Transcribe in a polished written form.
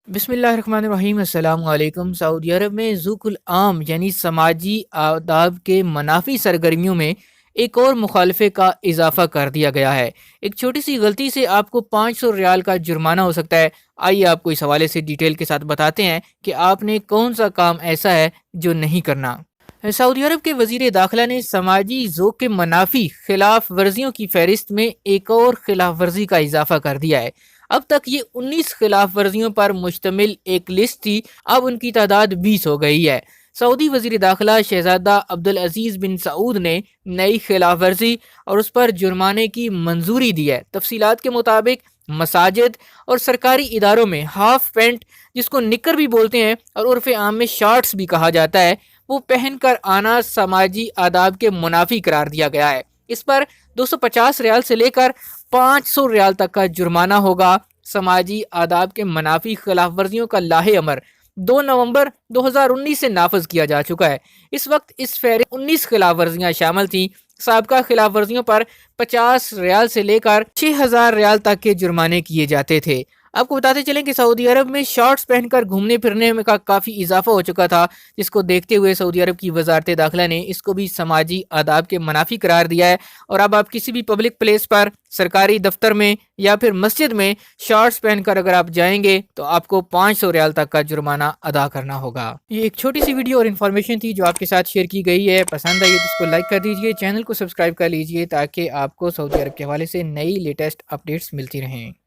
بسم اللہ الرحمن الرحیم۔ السلام علیکم۔ سعودی عرب میں ذوق العام یعنی سماجی آداب کے منافی سرگرمیوں میں ایک اور مخالفے کا اضافہ کر دیا گیا ہے۔ ایک چھوٹی سی غلطی سے آپ کو 500 ریال کا جرمانہ ہو سکتا ہے۔ آئیے آپ کو اس حوالے سے ڈیٹیل کے ساتھ بتاتے ہیں کہ آپ نے کون سا کام ایسا ہے جو نہیں کرنا۔ سعودی عرب کے وزیر داخلہ نے سماجی ذوق کے منافی خلاف ورزیوں کی فہرست میں ایک اور خلاف ورزی کا اضافہ کر دیا ہے۔ اب تک یہ 19 خلاف ورزیوں پر مشتمل ایک لسٹ تھی، اب ان کی تعداد 20 ہو گئی ہے۔ سعودی وزیر داخلہ شہزادہ عبدالعزیز بن سعود نے نئی خلاف ورزی اور اس پر جرمانے کی منظوری دی ہے۔ تفصیلات کے مطابق مساجد اور سرکاری اداروں میں ہاف پینٹ، جس کو نکر بھی بولتے ہیں اور عرف عام میں شارٹس بھی کہا جاتا ہے، وہ پہن کر آنا سماجی آداب کے منافی قرار دیا گیا ہے۔ اس پر 250 ریال سے لے کر 500 ریال تک کا جرمانہ ہوگا۔ سماجی آداب کے منافی خلاف ورزیوں کا لاہ عمر 2 نومبر 2019 سے نافذ کیا جا چکا ہے۔ اس وقت اس فہرست 19 خلاف ورزیاں شامل تھیں۔ سابقہ خلاف ورزیوں پر 50 ریال سے لے کر 6000 ریال تک کے جرمانے کیے جاتے تھے۔ آپ کو بتاتے چلیں کہ سعودی عرب میں شارٹس پہن کر گھومنے پھرنے میں کا کافی اضافہ ہو چکا تھا، جس کو دیکھتے ہوئے سعودی عرب کی وزارت داخلہ نے اس کو بھی سماجی آداب کے منافی قرار دیا ہے، اور اب آپ کسی بھی پبلک پلیس پر، سرکاری دفتر میں یا پھر مسجد میں شارٹس پہن کر اگر آپ جائیں گے تو آپ کو 500 ریال تک کا جرمانہ ادا کرنا ہوگا۔ یہ ایک چھوٹی سی ویڈیو اور انفارمیشن تھی جو آپ کے ساتھ شیئر کی گئی ہے۔ پسند آئی تو اس کو لائک کر دیجئے، چینل کو سبسکرائب کر لیجئے تاکہ آپ کو سعودی عرب کے حوالے سے نئی لیٹسٹ اپڈیٹس ملتی رہیں۔